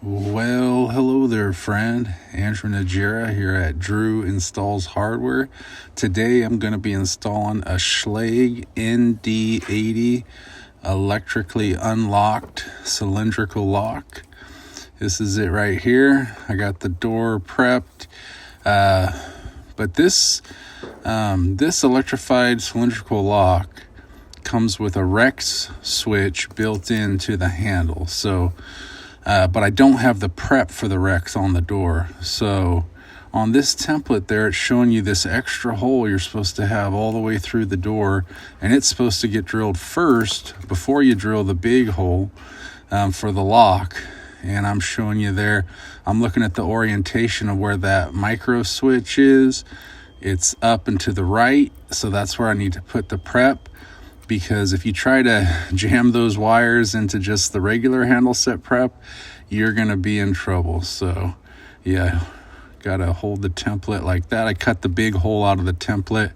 Well, hello there, friend. Andrew Najera here at Drew Installs Hardware. Today I'm going to be installing a Schlage ND80 electrically unlocked cylindrical lock. This is it right here. I got the door prepped. But this electrified cylindrical lock comes with a Rex switch built into the handle. But I don't have the prep for the Rex on the door. So on this template there, it's showing you this extra hole you're supposed to have all the way through the door. And it's supposed to get drilled first before you drill the big hole for the lock. And I'm showing you there, I'm looking at the orientation of where that micro switch is. It's up and to the right. So that's where I need to put the prep. Because if you try to jam those wires into just the regular handle set prep, you're going to be in trouble. So yeah, got to hold the template like that. I cut the big hole out of the template,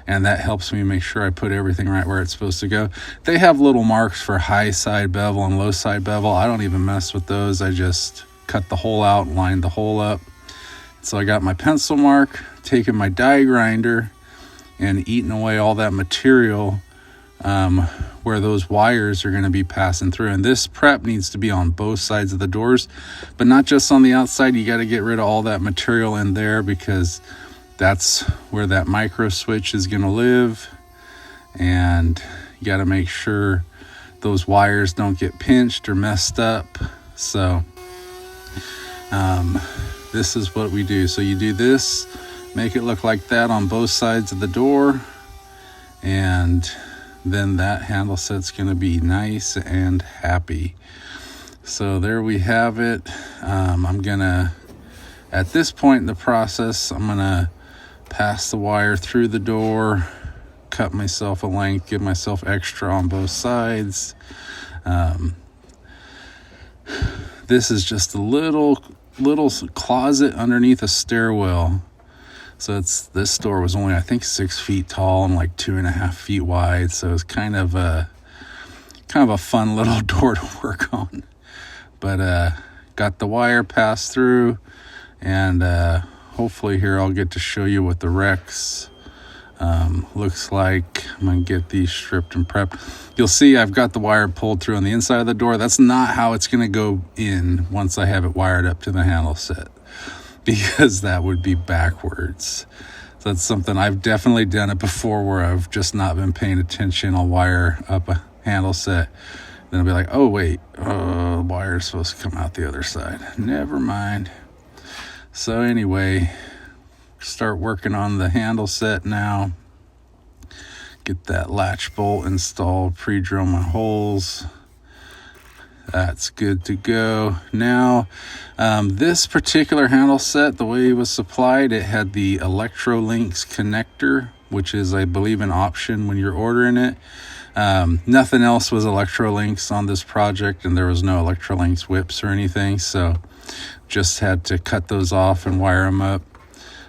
and that helps me make sure I put everything right where it's supposed to go. They have little marks for high side bevel and low side bevel. I don't even mess with those. I just cut the hole out, lined the hole up. So I got my pencil mark, taking my die grinder and eating away all that material where those wires are going to be passing through. And this prep needs to be on both sides of the doors, but not just on the outside. You got to get rid of all that material in there, because that's where that micro switch is going to live. And you got to make sure those wires don't get pinched or messed up. So this is what we do. So you do this, make it look like that on both sides of the door, and then that handle set's going to be nice and happy. So there we have it. I'm going to, at this point in the process, I'm going to pass the wire through the door, cut myself a length, give myself extra on both sides. This is just a little closet underneath a stairwell. So this door was only, I think, 6 feet tall and like 2.5 feet wide. So it's kind of a fun little door to work on. But got the wire passed through, and hopefully here I'll get to show you what the Rex looks like. I'm gonna get these stripped and prepped. You'll see I've got the wire pulled through on the inside of the door. That's not how it's gonna go in once I have it wired up to the handle set, because that would be backwards. So that's something I've definitely done it before, where I've just not been paying attention. I'll wire up a handle set, then I'll be like, oh wait, the wire's supposed to come out the other side. Never mind. So anyway, start working on the handle set now. Get that latch bolt installed, pre-drill my holes. That's good to go. Now, this particular handle set, the way it was supplied, it had the Electrolinks connector, which is, I believe, an option when you're ordering it. Nothing else was Electrolinks on this project, and there was no Electrolinks whips or anything, so just had to cut those off and wire them up.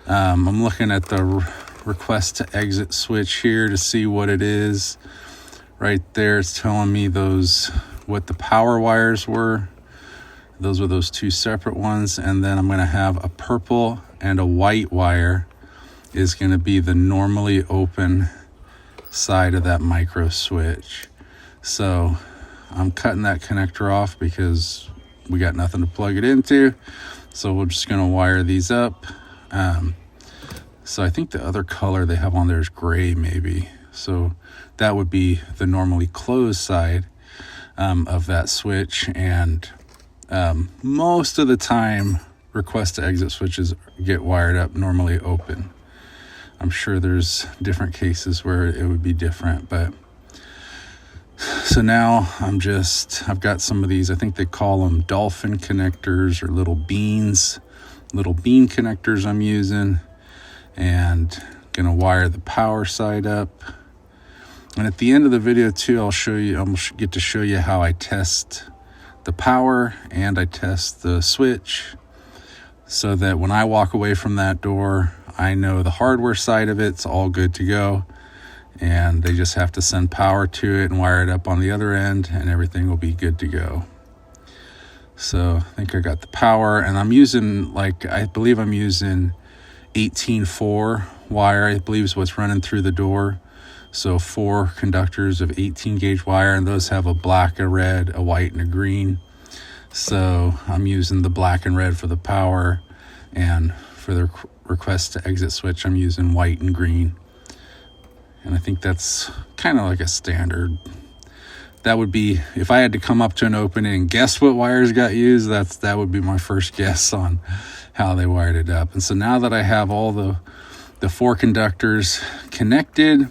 I'm looking at the request to exit switch here to see what it is. Right there, it's telling me what the power wires were. Those were those two separate ones. And then I'm going to have a purple and a white wire is going to be the normally open side of that micro switch. So I'm cutting that connector off because we got nothing to plug it into. So we're just going to wire these up. So I think the other color they have on there is gray maybe. So that would be the normally closed side of that switch. And most of the time, request to exit switches get wired up normally open. I'm sure there's different cases where it would be different, but so now I've got some of these, I think they call them dolphin connectors or little bean connectors I'm using, and gonna wire the power side up. And at the end of the video too, I'll get to show you how I test the power and I test the switch, so that when I walk away from that door, I know the hardware side of it's all good to go, and they just have to send power to it and wire it up on the other end, and everything will be good to go. So I think I got the power, and I'm using, I believe I'm using 18/4 wire, I believe is what's running through the door. So 4 conductors of 18 gauge wire, and those have a black, a red, a white, and a green. So I'm using the black and red for the power, and for the request to exit switch, I'm using white and green. And I think that's kind of like a standard. That would be, if I had to come up to an opening and guess what wires got used, that would be my first guess on how they wired it up. And so now that I have all the 4 conductors connected,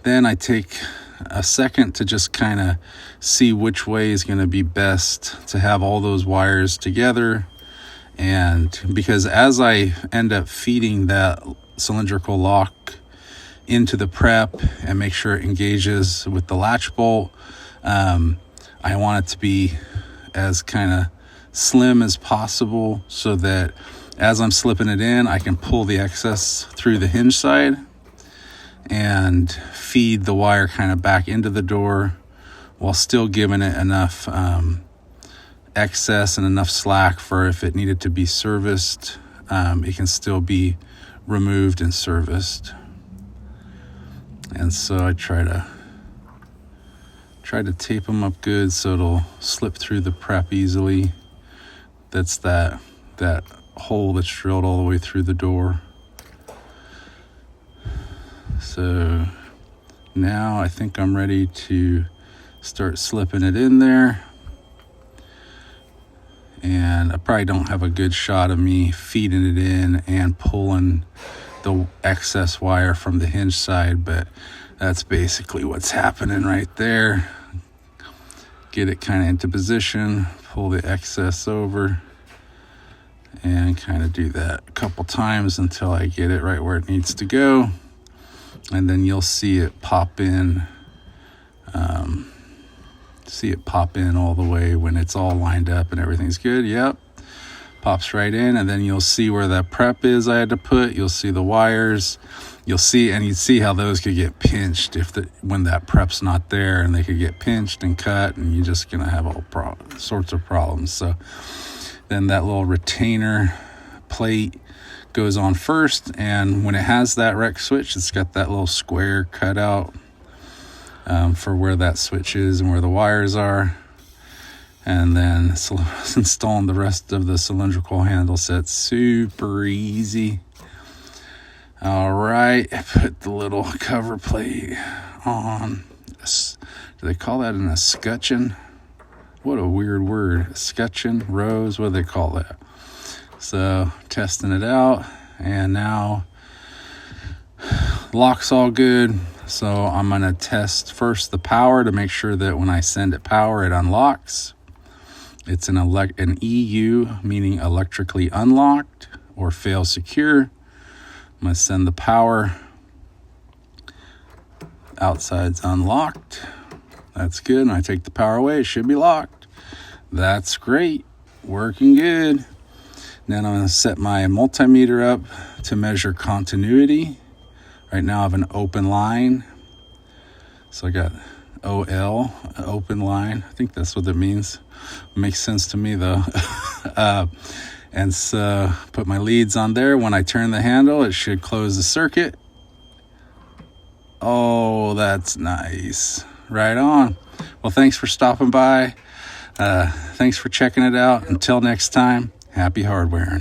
then I take a second to just kind of see which way is going to be best to have all those wires together. And because as I end up feeding that cylindrical lock into the prep and make sure it engages with the latch bolt, I want it to be as kind of slim as possible, so that as I'm slipping it in, I can pull the excess through the hinge side and feed the wire kind of back into the door while still giving it enough excess and enough slack for if it needed to be serviced, it can still be removed and serviced. And so I try to tape them up good so it'll slip through the prep easily. That's that hole that's drilled all the way through the door. So now I think I'm ready to start slipping it in there. And I probably don't have a good shot of me feeding it in and pulling the excess wire from the hinge side, but that's basically what's happening right there. Get it kind of into position, pull the excess over, and kind of do that a couple times until I get it right where it needs to go. And then you'll see it pop in, all the way when it's all lined up and everything's good. Yep, pops right in. And then you'll see where that prep is I had to put. You'll see the wires. You'll see how those could get pinched when that prep's not there, and they could get pinched and cut, and you're just gonna have all sorts of problems. So then that little retainer plate goes on first, and when it has that rec switch, it's got that little square cut out for where that switch is and where the wires are. And then installing the rest of the cylindrical handle set, super easy. All right, I put the little cover plate on. Do they call that an escutcheon? What a weird word. Escutcheon, rose, what do they call that? So testing it out, and now lock's all good. So I'm gonna test first the power to make sure that when I send it power, it unlocks. It's an EU, meaning electrically unlocked or fail secure. I'm gonna send the power. Outside's unlocked. That's good. And I take the power away, it should be locked. That's great, working good. Then I'm gonna set my multimeter up to measure continuity. Right now I have an open line. So I got OL, open line. I think that's what that means. Makes sense to me though. And so put my leads on there. When I turn the handle, it should close the circuit. Oh, that's nice. Right on. Well, thanks for stopping by. Thanks for checking it out. Until next time, happy hardwaring.